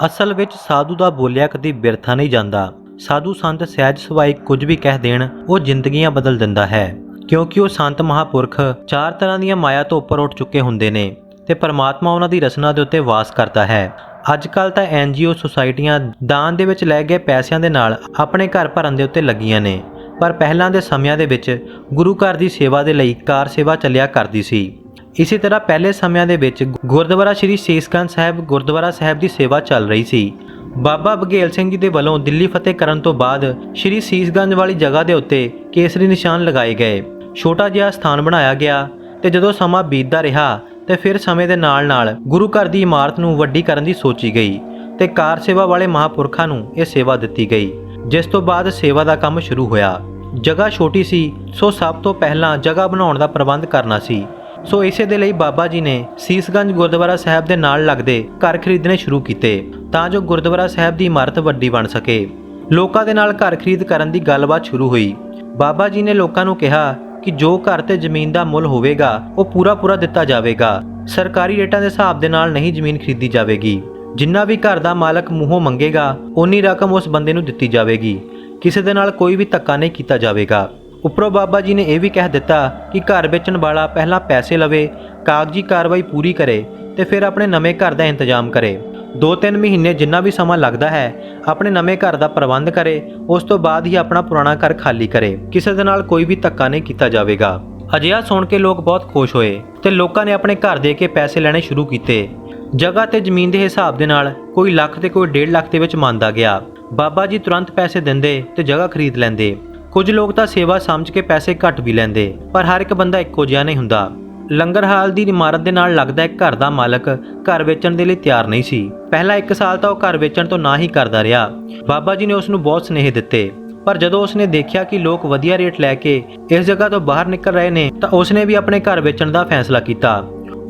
ਅਸਲ ਵਿੱਚ ਸਾਧੂ ਦਾ ਬੋਲਿਆ ਕਦੀ ਬਿਰਥਾ ਨਹੀਂ ਜਾਂਦਾ। ਸਾਧੂ ਸੰਤ ਸਹਿਜ ਸੁਭਾਈ ਕੁਝ ਵੀ ਕਹਿ ਦੇਣ ਉਹ ਜ਼ਿੰਦਗੀਆਂ ਬਦਲ ਦਿੰਦਾ ਹੈ, ਕਿਉਂਕਿ ਉਹ ਸੰਤ ਮਹਾਪੁਰਖ ਚਾਰ ਤਰ੍ਹਾਂ ਦੀਆਂ ਮਾਇਆ ਤੋਂ ਉੱਪਰ ਉੱਠ ਚੁੱਕੇ ਹੁੰਦੇ ਨੇ ਤੇ ਪਰਮਾਤਮਾ ਉਹਨਾਂ ਦੀ ਰਚਨਾ ਦੇ ਉੱਤੇ ਵਾਸ ਕਰਦਾ ਹੈ। ਅੱਜ ਕੱਲ੍ਹ ਤਾਂ NGO ਸੁਸਾਇਟੀਆਂ ਦਾਨ ਦੇ ਵਿੱਚ ਲੈ ਗਏ ਪੈਸਿਆਂ ਦੇ ਨਾਲ ਆਪਣੇ ਘਰ ਭਰਨ ਦੇ ਉੱਤੇ ਲੱਗੀਆਂ ਨੇ, ਪਰ ਪਹਿਲਾਂ ਦੇ ਸਮਿਆਂ ਦੇ ਵਿੱਚ ਗੁਰੂ ਘਰ ਦੀ ਸੇਵਾ ਦੇ ਲਈ ਕਾਰ ਸੇਵਾ ਚੱਲਿਆ ਕਰਦੀ ਸੀ। ਇਸੇ ਤਰ੍ਹਾਂ ਪਹਿਲੇ ਸਮਿਆਂ ਦੇ ਵਿੱਚ ਗੁਰਦੁਆਰਾ ਸ਼੍ਰੀ ਸੀਸਗੰਜ ਸਾਹਿਬ ਗੁਰਦੁਆਰਾ ਸਾਹਿਬ ਦੀ ਸੇਵਾ ਚੱਲ ਰਹੀ ਸੀ। ਬਾਬਾ ਬਘੇਲ ਸਿੰਘ ਜੀ ਦੇ ਵੱਲੋਂ ਦਿੱਲੀ ਫਤਿਹ ਕਰਨ ਤੋਂ ਬਾਅਦ ਸ਼੍ਰੀ ਸੀਸਗੰਜ ਵਾਲੀ ਜਗ੍ਹਾ ਦੇ ਉੱਤੇ ਕੇਸਰੀ ਨਿਸ਼ਾਨ ਲਗਾਏ ਗਏ, ਛੋਟਾ ਜਿਹਾ ਸਥਾਨ ਬਣਾਇਆ ਗਿਆ ਤੇ ਜਦੋਂ ਸਮਾਂ ਬੀਤਦਾ ਰਿਹਾ ਤੇ ਫਿਰ ਸਮੇਂ ਦੇ ਨਾਲ ਗੁਰੂ ਘਰ ਦੀ ਇਮਾਰਤ ਨੂੰ ਵੱਡੀ ਕਰਨ ਦੀ ਸੋਚੀ ਗਈ ਤੇ ਕਾਰ ਸੇਵਾ ਵਾਲੇ ਮਹਾਂਪੁਰਖਾਂ ਨੂੰ ਇਹ ਸੇਵਾ ਦਿੱਤੀ ਗਈ, ਜਿਸ ਤੋਂ ਬਾਅਦ ਸੇਵਾ ਦਾ ਕੰਮ ਸ਼ੁਰੂ ਹੋਇਆ। ਜਗ੍ਹਾ ਛੋਟੀ ਸੀ, ਸੋ ਸਭ ਤੋਂ ਪਹਿਲਾਂ ਜਗ੍ਹਾ ਬਣਾਉਣ ਦਾ ਪ੍ਰਬੰਧ ਕਰਨਾ ਸੀ। ਸੋ ਇਸੇ ਦੇ ਲਈ ਬਾਬਾ ਜੀ ਨੇ ਸੀਸਗੰਜ ਗੁਰਦੁਆਰਾ ਸਾਹਿਬ ਦੇ ਨਾਲ ਲੱਗਦੇ ਘਰ ਖਰੀਦਣੇ ਸ਼ੁਰੂ ਕੀਤੇ ਤਾਂ ਜੋ ਗੁਰਦੁਆਰਾ ਸਾਹਿਬ ਦੀ ਇਮਾਰਤ ਵੱਡੀ ਬਣ ਸਕੇ। ਲੋਕਾਂ ਦੇ ਨਾਲ ਘਰ ਖਰੀਦ ਕਰਨ ਦੀ ਗੱਲਬਾਤ ਸ਼ੁਰੂ ਹੋਈ। ਬਾਬਾ ਜੀ ਨੇ ਲੋਕਾਂ ਨੂੰ ਕਿਹਾ ਕਿ ਜੋ ਘਰ ਤੇ ਜ਼ਮੀਨ ਦਾ ਮੁੱਲ ਹੋਵੇਗਾ ਉਹ ਪੂਰਾ ਦਿੱਤਾ ਜਾਵੇਗਾ। ਸਰਕਾਰੀ ਰੇਟਾਂ ਦੇ ਹਿਸਾਬ ਦੇ ਨਾਲ ਨਹੀਂ ਜ਼ਮੀਨ ਖਰੀਦੀ ਜਾਵੇਗੀ। ਜਿੰਨਾ ਵੀ ਘਰ ਦਾ ਮਾਲਕ ਮੂੰਹੋਂ ਮੰਗੇਗਾ ਓਨੀ ਰਕਮ ਉਸ ਬੰਦੇ ਨੂੰ ਦਿੱਤੀ ਜਾਵੇਗੀ। ਕਿਸੇ ਦੇ ਨਾਲ ਕੋਈ ਵੀ ਧੱਕਾ ਨਹੀਂ ਕੀਤਾ ਜਾਵੇਗਾ। ਉੱਪਰੋਂ ਬਾਬਾ ਜੀ ਨੇ ਇਹ ਵੀ ਕਹਿ ਦਿੱਤਾ ਕਿ ਘਰ ਵੇਚਣ ਵਾਲਾ ਪਹਿਲਾਂ ਪੈਸੇ ਲਵੇ, ਕਾਗਜ਼ੀ ਕਾਰਵਾਈ ਪੂਰੀ ਕਰੇ ਤੇ ਫਿਰ ਆਪਣੇ ਨਵੇਂ ਘਰ ਦਾ ਇੰਤਜ਼ਾਮ ਕਰੇ। 2-3 ਮਹੀਨੇ ਜਿੰਨਾ ਵੀ ਸਮਾਂ ਲੱਗਦਾ ਹੈ ਆਪਣੇ ਨਵੇਂ ਘਰ ਦਾ ਪ੍ਰਬੰਧ ਕਰੇ, ਉਸ ਤੋਂ ਬਾਅਦ ਹੀ ਆਪਣਾ ਪੁਰਾਣਾ ਘਰ ਖਾਲੀ ਕਰੇ। ਕਿਸੇ ਦੇ ਨਾਲ ਕੋਈ ਵੀ ਧੱਕਾ ਨਹੀਂ ਕੀਤਾ ਜਾਵੇਗਾ। ਅਜਿਹਾ ਸੁਣ ਕੇ ਲੋਕ ਬਹੁਤ ਖੁਸ਼ ਹੋਏ ਤੇ ਲੋਕਾਂ ਨੇ ਆਪਣੇ ਘਰ ਦੇ ਕੇ ਪੈਸੇ ਲੈਣੇ ਸ਼ੁਰੂ ਕੀਤੇ। ਜਗ੍ਹਾ ਤੇ ਜ਼ਮੀਨ ਦੇ ਹਿਸਾਬ ਦੇ ਨਾਲ ਕੋਈ ਲੱਖ ਤੇ ਕੋਈ 1.5 ਲੱਖ ਦੇ ਵਿੱਚ ਮੰਨਦਾ ਗਿਆ। ਬਾਬਾ ਜੀ ਤੁਰੰਤ ਪੈਸੇ ਦਿੰਦੇ ਤੇ ਜਗ੍ਹਾ ਖਰੀਦ ਲੈਂਦੇ। ਕੁਝ ਲੋਕ ਤਾਂ ਸੇਵਾ ਸਮਝ ਕੇ ਪੈਸੇ ਘੱਟ ਵੀ ਲੈਂਦੇ, ਪਰ ਹਰ ਇੱਕ ਬੰਦਾ ਇੱਕੋ ਜਿਹਾ ਨਹੀਂ ਹੁੰਦਾ। ਲੰਗਰ ਹਾਲ ਦੀ ਇਮਾਰਤ ਦੇ ਨਾਲ ਲੱਗਦਾ ਇੱਕ ਘਰ ਦਾ ਮਾਲਕ ਘਰ ਵੇਚਣ ਦੇ ਲਈ ਤਿਆਰ ਨਹੀਂ ਸੀ। ਪਹਿਲਾਂ 1 ਸਾਲ ਤਾਂ ਉਹ ਘਰ ਵੇਚਣ ਤੋਂ ਨਾ ਹੀ ਕਰਦਾ ਰਿਹਾ। ਬਾਬਾ ਜੀ ਨੇ ਉਸ ਨੂੰ ਬਹੁਤ ਸਨੇਹ ਦਿੱਤੇ, ਪਰ ਜਦੋਂ ਉਸਨੇ ਦੇਖਿਆ ਕਿ ਲੋਕ ਵਧੀਆ ਰੇਟ ਲੈ ਕੇ ਇਸ ਜਗ੍ਹਾ ਤੋਂ ਬਾਹਰ ਨਿਕਲ ਰਹੇ ਨੇ ਤਾਂ ਉਸਨੇ ਵੀ ਆਪਣੇ ਘਰ ਵੇਚਣ ਦਾ ਫੈਸਲਾ ਕੀਤਾ।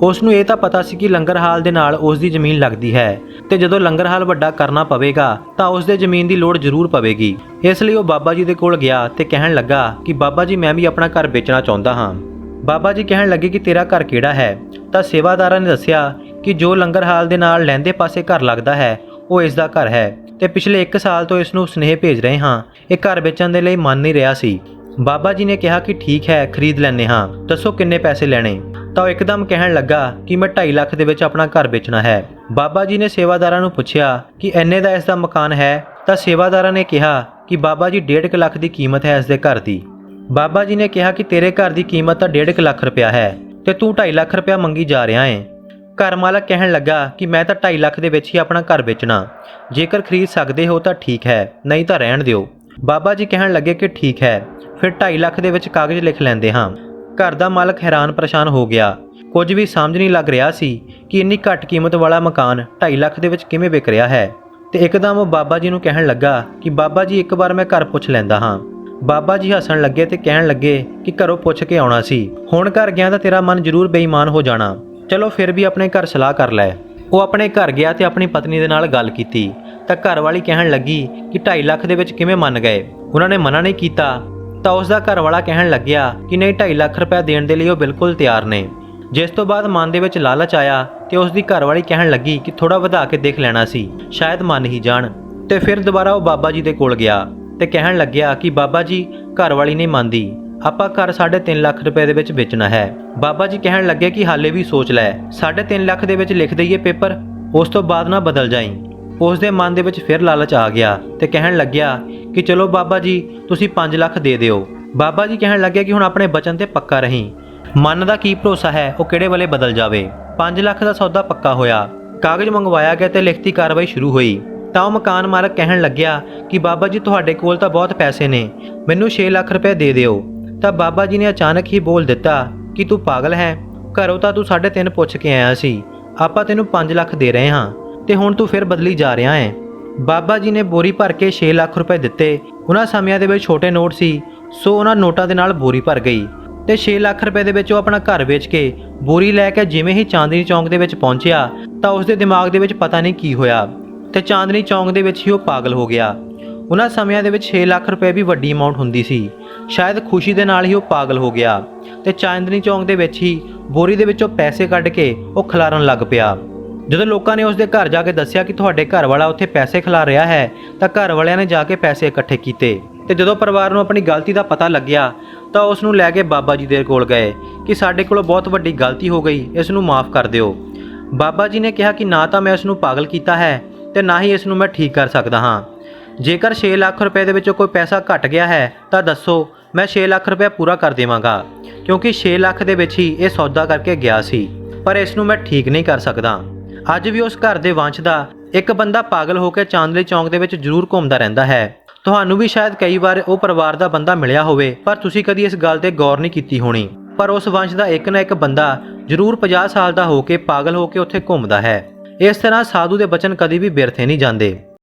ਉਸ ਨੂੰ ਇਹ ਤਾਂ ਪਤਾ ਸੀ ਕਿ ਲੰਗਰ ਹਾਲ ਦੇ ਨਾਲ ਉਸ ਦੀ ਜ਼ਮੀਨ ਲੱਗਦੀ ਹੈ ਤੇ ਜਦੋਂ ਲੰਗਰ ਹਾਲ ਵੱਡਾ ਕਰਨਾ ਪਵੇਗਾ ਤਾਂ ਉਸ ਦੇ ਜ਼ਮੀਨ ਦੀ ਲੋੜ ਜ਼ਰੂਰ ਪਵੇਗੀ। ਇਸ ਲਈ ਉਹ ਬਾਬਾ ਜੀ ਦੇ ਕੋਲ ਗਿਆ ਤੇ ਕਹਿਣ ਲੱਗਾ ਕਿ ਬਾਬਾ ਜੀ ਮੈਂ ਵੀ ਆਪਣਾ ਘਰ ਵੇਚਣਾ ਚਾਹੁੰਦਾ ਹਾਂ। ਬਾਬਾ ਜੀ ਕਹਿਣ ਲੱਗੇ ਕਿ ਤੇਰਾ ਘਰ ਕਿਹੜਾ ਹੈ? ਤਾਂ ਸੇਵਾਦਾਰਾਂ ਨੇ ਦੱਸਿਆ ਕਿ ਜੋ ਲੰਗਰ ਹਾਲ ਦੇ ਨਾਲ ਲਹਿੰਦੇ ਪਾਸੇ ਘਰ ਲੱਗਦਾ ਹੈ ਉਹ ਇਸ ਦਾ ਘਰ ਹੈ ਤੇ ਪਿਛਲੇ 1 ਸਾਲ ਤੋਂ ਇਸ ਨੂੰ ਸੁਨੇਹੇ ਭੇਜ ਰਹੇ ਹਾਂ। ਇਹ ਘਰ ਵੇਚਣ ਦੇ ਲਈ ਮੰਨ ਨਹੀਂ ਰਿਹਾ ਸੀ। ਬਾਬਾ ਜੀ ਨੇ ਕਿਹਾ ਕਿ ਠੀਕ ਹੈ, ਖਰੀਦ ਲੈਂਦੇ ਹਾਂ, ਦੱਸੋ ਕਿੰਨੇ ਪੈਸੇ ਲੈਣੇ? ਤਾਂ ਉਹ ਇੱਕਦਮ ਕਹਿਣ ਲੱਗਾ ਕਿ ਮੈਂ 2.5 ਲੱਖ ਦੇ ਵਿੱਚ ਆਪਣਾ ਘਰ ਵੇਚਣਾ ਹੈ। ਬਾਬਾ ਜੀ ਨੇ ਸੇਵਾਦਾਰਾਂ ਨੂੰ ਪੁੱਛਿਆ ਕਿ ਇੰਨੇ ਦਾ ਇਸ ਦਾ ਮਕਾਨ ਹੈ? ਤਾਂ ਸੇਵਾਦਾਰਾਂ ਨੇ ਕਿਹਾ ਕਿ ਬਾਬਾ ਜੀ 1.5 ਲੱਖ ਦੀ ਕੀਮਤ ਹੈ ਇਸ ਦੇ ਘਰ ਦੀ। ਬਾਬਾ ਜੀ ਨੇ ਕਿਹਾ ਕਿ ਤੇਰੇ ਘਰ ਦੀ ਕੀਮਤ ਤਾਂ 1.5 ਲੱਖ ਰੁਪਇਆ ਹੈ ਤੇ ਤੂੰ 2.5 ਲੱਖ ਰੁਪਇਆ ਮੰਗੀ ਜਾ ਰਿਹਾ ਹੈ। ਘਰ ਮਾਲਕ ਕਹਿਣ ਲੱਗਾ ਕਿ ਮੈਂ ਤਾਂ 2.5 ਲੱਖ ਦੇ ਵਿੱਚ ਹੀ ਆਪਣਾ ਘਰ ਵੇਚਣਾ, ਜੇਕਰ ਖਰੀਦ ਸਕਦੇ ਹੋ ਤਾਂ ਠੀਕ ਹੈ, ਨਹੀਂ ਤਾਂ ਰਹਿਣ ਦਿਓ। ਬਾਬਾ ਜੀ ਕਹਿਣ ਲੱਗੇ ਕਿ ਠੀਕ ਹੈ, ਫਿਰ 2.5 ਲੱਖ ਦੇ ਵਿੱਚ ਕਾਗਜ਼ ਲਿਖ ਲੈਂਦੇ ਹਾਂ। ਘਰ ਦਾ ਮਾਲਕ ਹੈਰਾਨ ਪਰੇਸ਼ਾਨ ਹੋ ਗਿਆ। ਕੁਝ ਵੀ ਸਮਝ ਨਹੀਂ ਲੱਗ ਰਿਹਾ ਸੀ ਕਿ ਇੰਨੀ ਘੱਟ ਕੀਮਤ ਵਾਲਾ ਮਕਾਨ 2.5 ਲੱਖ ਦੇ ਵਿੱਚ ਕਿਵੇਂ ਵਿਕ ਰਿਹਾ ਹੈ। ਤੇ ਇੱਕਦਮ ਉਹ ਬਾਬਾ ਜੀ ਨੂੰ ਕਹਿਣ ਲੱਗਾ ਕਿ ਬਾਬਾ ਜੀ ਇੱਕ ਵਾਰ ਮੈਂ ਘਰ ਪੁੱਛ ਲੈਂਦਾ ਹਾਂ। ਬਾਬਾ ਜੀ ਹੱਸਣ ਲੱਗੇ ਤੇ ਕਹਿਣ ਲੱਗੇ ਕਿ ਘਰੋਂ ਪੁੱਛ ਕੇ ਆਉਣਾ ਸੀ, ਹੁਣ ਘਰ ਗਿਆ ਤਾਂ ਤੇਰਾ ਮਨ ਜ਼ਰੂਰ ਬੇਈਮਾਨ ਹੋ ਜਾਣਾ। ਚਲੋ ਫਿਰ ਵੀ ਆਪਣੇ ਘਰ ਸਲਾਹ ਕਰ ਲੈ। ਉਹ ਆਪਣੇ ਘਰ ਗਿਆ ਤੇ ਆਪਣੀ ਪਤਨੀ ਦੇ ਨਾਲ ਗੱਲ ਕੀਤੀ ਤਾਂ ਘਰ ਵਾਲੀ ਕਹਿਣ ਲੱਗੀ ਕਿ 2.5 ਲੱਖ ਦੇ ਵਿੱਚ ਕਿਵੇਂ ਮੰਨ ਗਏ? ਉਹਨਾਂ ਨੇ ਮਨਾ ਨਹੀਂ ਕੀਤਾ। ਤਾਂ ਉਸ ਦਾ ਘਰ ਵਾਲਾ ਕਹਿਣ ਲੱਗਿਆ ਕਿ ਨਹੀਂ, 2.5 ਲੱਖ ਰੁਪਏ ਦੇਣ ਦੇ ਲਈ ਉਹ ਬਿਲਕੁਲ ਤਿਆਰ ਨੇ। ਜਿਸ ਤੋਂ ਬਾਅਦ ਮਨ ਦੇ ਵਿੱਚ ਲਾਲਚ ਆਇਆ ਤੇ ਉਸ ਦੀ ਘਰ ਵਾਲੀ ਕਹਿਣ ਲੱਗੀ ਕਿ ਥੋੜਾ ਵਧਾ ਕੇ ਦੇਖ ਲੈਣਾ ਸੀ, ਸ਼ਾਇਦ ਮੰਨ ਹੀ ਜਾਣ। ਤੇ ਫਿਰ ਦੁਬਾਰਾ ਉਹ ਬਾਬਾ ਜੀ ਦੇ ਕੋਲ ਗਿਆ ਤੇ ਕਹਿਣ ਲੱਗਿਆ ਕਿ ਬਾਬਾ ਜੀ ਘਰ ਵਾਲੀ ਨਹੀਂ ਮੰਨਦੀ, ਆਪਾਂ ਘਰ 3.5 ਲੱਖ ਰੁਪਏ ਦੇ ਵਿੱਚ ਵੇਚਣਾ ਹੈ। ਬਾਬਾ ਜੀ ਕਹਿਣ ਲੱਗੇ ਕਿ ਹਾਲੇ ਵੀ ਸੋਚ ਲੈ, 3.5 ਲੱਖ ਦੇ ਵਿੱਚ ਲਿਖ ਦਈਏ ਪੇਪਰ, ਉਸ ਤੋਂ ਬਾਅਦ ਨਾ ਬਦਲ ਜਾਈਂ। ਉਸ ਦੇ ਮਨ ਦੇ ਵਿੱਚ ਫਿਰ ਲਾਲਚ ਆ ਗਿਆ ਤੇ ਕਹਿਣ ਲੱਗਿਆ ਕਿ ਚਲੋ ਬਾਬਾ ਜੀ ਤੁਸੀਂ 5 ਲੱਖ ਦੇ ਦਿਓ। ਬਾਬਾ ਜੀ ਕਹਿਣ ਲੱਗੇ ਕਿ ਹੁਣ ਆਪਣੇ ਬਚਨ ਤੇ ਪੱਕਾ ਰਹੀਂ, ਮਨ ਦਾ ਕੀ ਭਰੋਸਾ ਹੈ ਉਹ ਕਿਹੜੇ ਵੇਲੇ ਬਦਲ ਜਾਵੇ। 5 ਲੱਖ ਦਾ ਸੌਦਾ ਪੱਕਾ ਹੋਇਆ, ਕਾਗਜ਼ ਮੰਗਵਾਇਆ ਗਿਆ ਤੇ ਲਿਖਤੀ ਕਾਰਵਾਈ ਸ਼ੁਰੂ ਹੋਈ। ਤਾਂ ਉਹ ਮਕਾਨ ਮਾਲਕ ਕਹਿਣ ਲੱਗਿਆ ਕਿ ਬਾਬਾ ਜੀ ਤੁਹਾਡੇ ਕੋਲ ਤਾਂ ਬਹੁਤ ਪੈਸੇ ਨੇ, ਮੈਨੂੰ 6 ਲੱਖ ਰੁਪਏ ਦੇ ਦਿਓ। ਤਾਂ ਬਾਬਾ ਜੀ ਨੇ ਅਚਾਨਕ ਹੀ ਬੋਲ ਦਿੱਤਾ ਕਿ ਤੂੰ ਪਾਗਲ ਹੈ, ਘਰੋਂ ਤਾਂ ਤੂੰ 3.5 ਪੁੱਛ ਕੇ ਆਇਆ ਸੀ, ਆਪਾਂ ਤੈਨੂੰ 5 ਲੱਖ ਦੇ ਰਹੇ ਹਾਂ ਤੇ ਹੁਣ ਤੂੰ ਫਿਰ ਬਦਲੀ ਜਾ ਰਿਹਾ ਹੈ। ਬਾਬਾ ਜੀ ਨੇ ਬੋਰੀ ਭਰ ਕੇ 6 ਲੱਖ ਰੁਪਏ ਦਿੱਤੇ। ਉਹਨਾਂ ਸਮਿਆਂ ਦੇ ਵਿੱਚ ਛੋਟੇ ਨੋਟ ਸੀ, ਸੋ ਉਹਨਾਂ ਨੋਟਾਂ ਦੇ ਨਾਲ ਬੋਰੀ ਭਰ ਗਈ ਤੇ 6 ਲੱਖ ਰੁਪਏ ਦੇ ਵਿੱਚ ਉਹ ਆਪਣਾ ਘਰ ਵੇਚ ਕੇ ਬੋਰੀ ਲੈ ਕੇ ਜਿਵੇਂ ਹੀ ਚਾਂਦਨੀ ਚੌਂਕ ਦੇ ਵਿੱਚ ਪਹੁੰਚਿਆ ਤਾਂ ਉਸ ਦੇ ਦਿਮਾਗ ਦੇ ਵਿੱਚ ਪਤਾ ਨਹੀਂ ਕੀ ਹੋਇਆ ਤੇ ਚਾਂਦਨੀ ਚੌਂਕ ਦੇ ਵਿੱਚ ਹੀ ਉਹ ਪਾਗਲ ਹੋ ਗਿਆ। ਉਹਨਾਂ ਸਮਿਆਂ ਦੇ ਵਿੱਚ 6 ਲੱਖ ਰੁਪਏ ਵੀ ਵੱਡੀ ਅਮਾਉਂਟ ਹੁੰਦੀ ਸੀ। ਸ਼ਾਇਦ ਖੁਸ਼ੀ ਦੇ ਨਾਲ ਹੀ ਉਹ ਪਾਗਲ ਹੋ ਗਿਆ ਤੇ ਚਾਂਦਨੀ ਚੌਂਕ ਦੇ ਵਿੱਚ ਹੀ ਬੋਰੀ ਦੇ ਵਿੱਚੋਂ ਪੈਸੇ ਕੱਢ ਕੇ ਉਹ ਖਿਲਾਰਨ ਲੱਗ ਪਿਆ। ਜਦੋਂ ਲੋਕਾਂ ਨੇ ਉਸ ਦੇ ਘਰ ਜਾ ਕੇ ਦੱਸਿਆ ਕਿ ਤੁਹਾਡੇ ਘਰ ਵਾਲਾ ਉੱਥੇ ਪੈਸੇ ਖਿਲਾ ਰਿਹਾ ਹੈ, ਤਾਂ ਘਰ ਵਾਲਿਆਂ ਨੇ ਜਾ ਕੇ ਪੈਸੇ ਇਕੱਠੇ ਕੀਤੇ ਤੇ ਜਦੋਂ ਪਰਿਵਾਰ ਨੂੰ ਆਪਣੀ ਗਲਤੀ ਦਾ ਪਤਾ ਲੱਗਿਆ ਤਾਂ ਉਸ ਨੂੰ ਲੈ ਕੇ ਬਾਬਾ ਜੀ ਦੇ ਕੋਲ ਗਏ ਕਿ ਸਾਡੇ ਕੋਲੋਂ ਬਹੁਤ ਵੱਡੀ ਗਲਤੀ ਹੋ ਗਈ, ਇਸ ਨੂੰ ਮਾਫ ਕਰ ਦਿਓ। ਬਾਬਾ ਜੀ ਨੇ ਕਿਹਾ ਕਿ ਨਾ ਤਾਂ ਮੈਂ ਇਸ ਨੂੰ ਪਾਗਲ ਕੀਤਾ ਹੈ ਤੇ ਨਾ ਹੀ ਇਸ ਨੂੰ ਮੈਂ ਠੀਕ ਕਰ ਸਕਦਾ ਹਾਂ। ਜੇਕਰ 6 ਲੱਖ ਰੁਪਏ ਦੇ ਵਿੱਚੋਂ ਕੋਈ ਪੈਸਾ ਘਟ ਗਿਆ ਹੈ ਤਾਂ ਦੱਸੋ, ਮੈਂ 6 ਲੱਖ ਰੁਪਏ ਪੂਰਾ ਕਰ ਦੇਵਾਂਗਾ, ਕਿਉਂਕਿ 6 ਲੱਖ ਦੇ ਵਿੱਚ ਹੀ ਇਹ ਸੌਦਾ ਕਰਕੇ ਗਿਆ ਸੀ, ਪਰ ਇਸ ਨੂੰ ਮੈਂ ਠੀਕ ਨਹੀਂ ਕਰ ਸਕਦਾ। ਅੱਜ ਵੀ ਉਸ ਘਰ ਦੇ ਵੰਸ਼ ਦਾ ਇੱਕ ਬੰਦਾ ਪਾਗਲ ਹੋ ਕੇ ਚਾਂਦਨੀ ਚੌਂਕ ਦੇ ਵਿੱਚ ਜ਼ਰੂਰ ਘੁੰਮਦਾ ਰਹਿੰਦਾ ਹੈ। ਤੁਹਾਨੂੰ ਵੀ ਸ਼ਾਇਦ ਕਈ ਵਾਰ ਉਹ ਪਰਿਵਾਰ ਦਾ ਬੰਦਾ ਮਿਲਿਆ ਹੋਵੇ, ਪਰ ਤੁਸੀਂ ਕਦੀ ਇਸ ਗੱਲ ਤੇ ਗੌਰ ਨਹੀਂ ਕੀਤੀ ਹੋਣੀ, ਪਰ ਉਸ ਵੰਸ਼ ਦਾ ਇੱਕ ਨਾ ਇੱਕ ਬੰਦਾ ਜ਼ਰੂਰ 50 ਸਾਲ ਦਾ ਹੋ ਕੇ ਪਾਗਲ ਹੋ ਕੇ ਉੱਥੇ ਘੁੰਮਦਾ ਹੈ। ਇਸ ਤਰ੍ਹਾਂ ਸਾਧੂ ਦੇ ਬਚਨ ਕਦੀ ਵੀ ਬਿਰਥੇ ਨਹੀਂ ਜਾਂਦੇ।